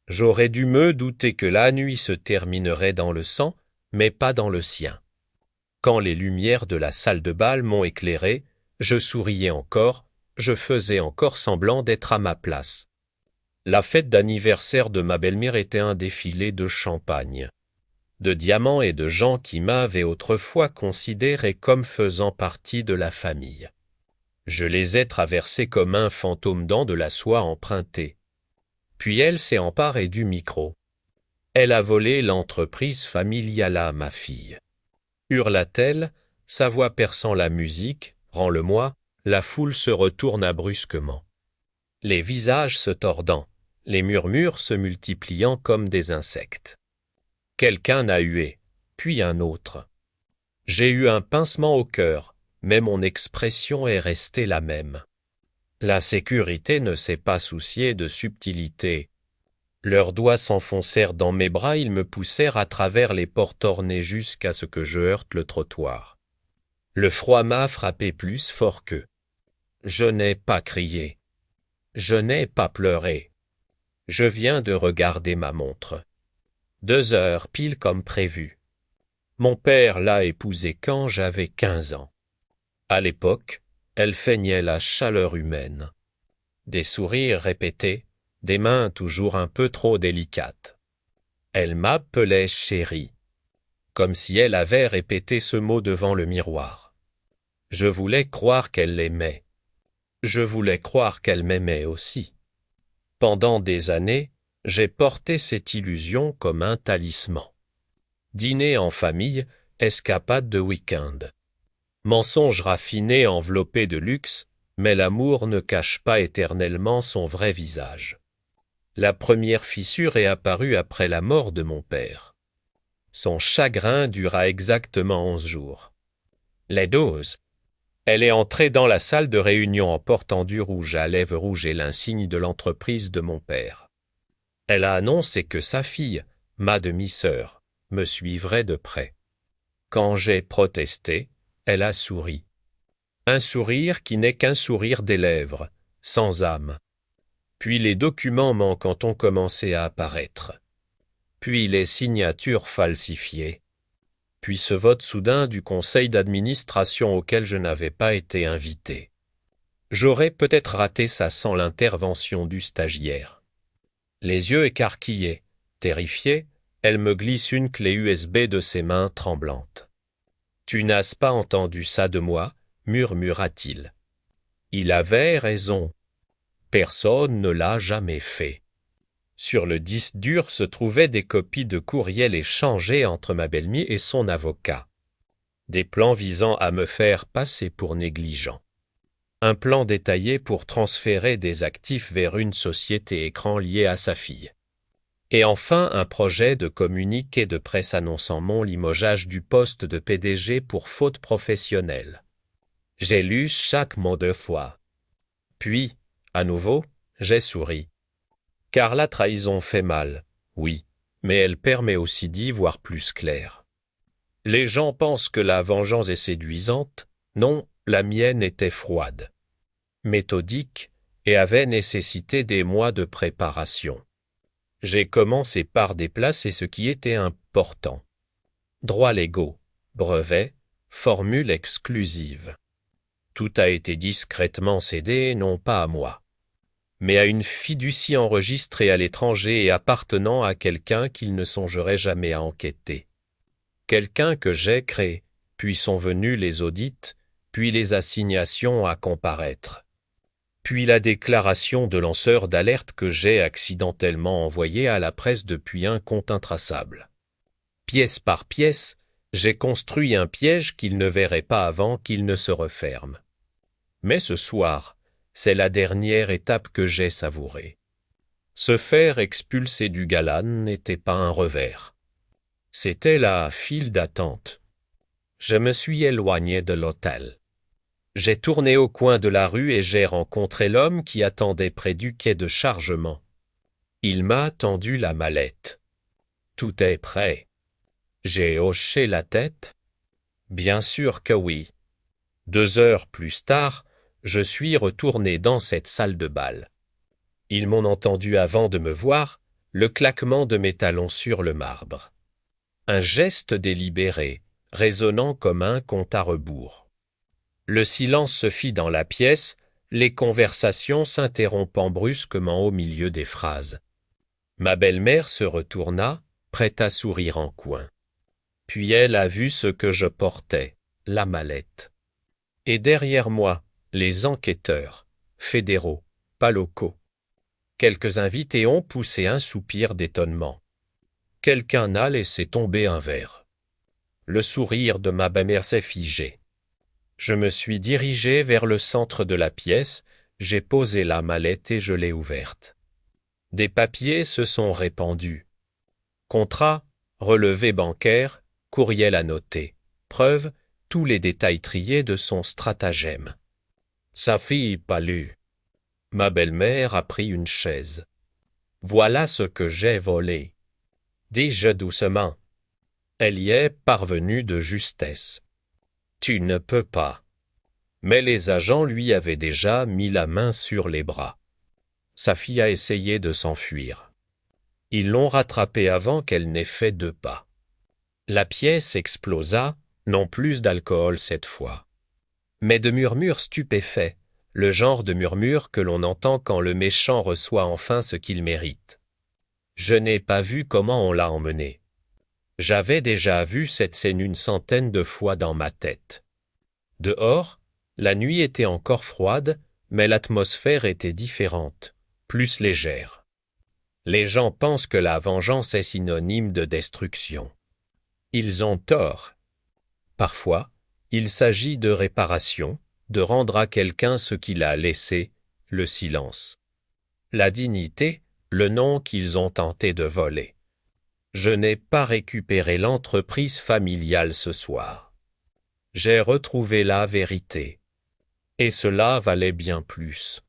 J'aurais dû me douter que la nuit se terminerait dans le sang, mais pas dans le sien. Quand les lumières de la salle de bal m'ont éclairé, je souriais encore, je faisais encore semblant d'être à ma place. La fête d'anniversaire de ma belle-mère était un défilé de champagne, de diamants et de gens qui m'avaient autrefois considéré comme faisant partie de la famille. Je les ai traversés comme un fantôme dans de la soie empruntée. Puis elle s'est emparée du micro. Elle a volé l'entreprise familiale à ma fille. Hurla-t-elle, sa voix perçant la musique, rends-le-moi, la foule se retourna brusquement. Les visages se tordant, les murmures se multipliant comme des insectes. Quelqu'un a hué, puis un autre. J'ai eu un pincement au cœur, mais mon expression est restée la même. La sécurité ne s'est pas souciée de subtilité. Leurs doigts s'enfoncèrent dans mes bras, ils me poussèrent à travers les portes ornées jusqu'à ce que je heurte le trottoir. Le froid m'a frappé plus fort qu'eux. Je n'ai pas crié. Je n'ai pas pleuré. Je viens de regarder ma montre. 2 heures pile comme prévu. Mon père l'a épousée quand j'avais 15 ans. À l'époque, elle feignait la chaleur humaine. Des sourires répétés, des mains toujours un peu trop délicates. Elle m'appelait chérie, comme si elle avait répété ce mot devant le miroir. Je voulais croire qu'elle l'aimait. Je voulais croire qu'elle m'aimait aussi. Pendant des années, j'ai porté cette illusion comme un talisman. Dîner en famille, escapade de week-end. Mensonge raffiné enveloppé de luxe, mais l'amour ne cache pas éternellement son vrai visage. La première fissure est apparue après la mort de mon père. Son chagrin dura exactement 11 jours. Les 12. Elle est entrée dans la salle de réunion en portant du rouge à lèvres rouges et l'insigne de l'entreprise de mon père. Elle a annoncé que sa fille, ma demi-sœur, me suivrait de près. Quand j'ai protesté, elle a souri. Un sourire qui n'est qu'un sourire des lèvres, sans âme. Puis les documents manquants ont commencé à apparaître. Puis les signatures falsifiées. Puis ce vote soudain du conseil d'administration auquel je n'avais pas été invité. J'aurais peut-être raté ça sans l'intervention du stagiaire. Les yeux écarquillés, terrifiée, elle me glisse une clé USB de ses mains tremblantes. « Tu n'as pas entendu ça de moi ?» murmura-t-il. Il avait raison. Personne ne l'a jamais fait. Sur le disque dur se trouvaient des copies de courriels échangés entre ma belle-mie et son avocat. Des plans visant à me faire passer pour négligent. Un plan détaillé pour transférer des actifs vers une société écran liée à sa fille. Et enfin un projet de communiqué de presse annonçant mon limogeage du poste de PDG pour faute professionnelle. J'ai lu chaque mot 2 fois. Puis, à nouveau, j'ai souri. Car la trahison fait mal, oui, mais elle permet aussi d'y voir plus clair. Les gens pensent que la vengeance est séduisante, non, la mienne était froide, méthodique et avait nécessité des mois de préparation. J'ai commencé par déplacer ce qui était important. Droits légaux, brevets, formules exclusives. Tout a été discrètement cédé, non pas à moi, mais à une fiducie enregistrée à l'étranger et appartenant à quelqu'un qu'il ne songerait jamais à enquêter. Quelqu'un que j'ai créé, puis sont venus les audits, puis les assignations à comparaître, puis la déclaration de lanceur d'alerte que j'ai accidentellement envoyée à la presse depuis un compte intraçable. Pièce par pièce, j'ai construit un piège qu'il ne verrait pas avant qu'il ne se referme. Mais ce soir, c'est la dernière étape que j'ai savourée. Se faire expulser du Galan n'était pas un revers. C'était la file d'attente. Je me suis éloigné de l'hôtel. J'ai tourné au coin de la rue et j'ai rencontré l'homme qui attendait près du quai de chargement. Il m'a tendu la mallette. Tout est prêt. J'ai hoché la tête. Bien sûr que oui. 2 heures plus tard, je suis retourné dans cette salle de bal. Ils m'ont entendu avant de me voir, le claquement de mes talons sur le marbre. Un geste délibéré, résonnant comme un compte à rebours. Le silence se fit dans la pièce, les conversations s'interrompant brusquement au milieu des phrases. Ma belle-mère se retourna, prête à sourire en coin. Puis elle a vu ce que je portais, la mallette. Et derrière moi, les enquêteurs, fédéraux, pas locaux. Quelques invités ont poussé un soupir d'étonnement. Quelqu'un a laissé tomber un verre. Le sourire de ma belle-mère s'est figé. Je me suis dirigé vers le centre de la pièce, j'ai posé la mallette et je l'ai ouverte. Des papiers se sont répandus. Contrat, relevé bancaire, courriel annoté. Preuve, tous les détails triés de son stratagème. Sa fille pas lu. Ma belle-mère a pris une chaise. Voilà ce que j'ai volé. Dis-je doucement. Elle y est parvenue de justesse. Tu ne peux pas. Mais les agents lui avaient déjà mis la main sur les bras. Sa fille a essayé de s'enfuir. Ils l'ont rattrapée avant qu'elle n'ait fait 2 pas. La pièce explosa, non plus d'alcool cette fois, mais de murmures stupéfaits, le genre de murmure que l'on entend quand le méchant reçoit enfin ce qu'il mérite. Je n'ai pas vu comment on l'a emmené. J'avais déjà vu cette scène une centaine de fois dans ma tête. Dehors, la nuit était encore froide, mais l'atmosphère était différente, plus légère. Les gens pensent que la vengeance est synonyme de destruction. Ils ont tort. Parfois, il s'agit de réparation, de rendre à quelqu'un ce qu'il a laissé, le silence. La dignité, le nom qu'ils ont tenté de voler. Je n'ai pas récupéré l'entreprise familiale ce soir. J'ai retrouvé la vérité. Et cela valait bien plus.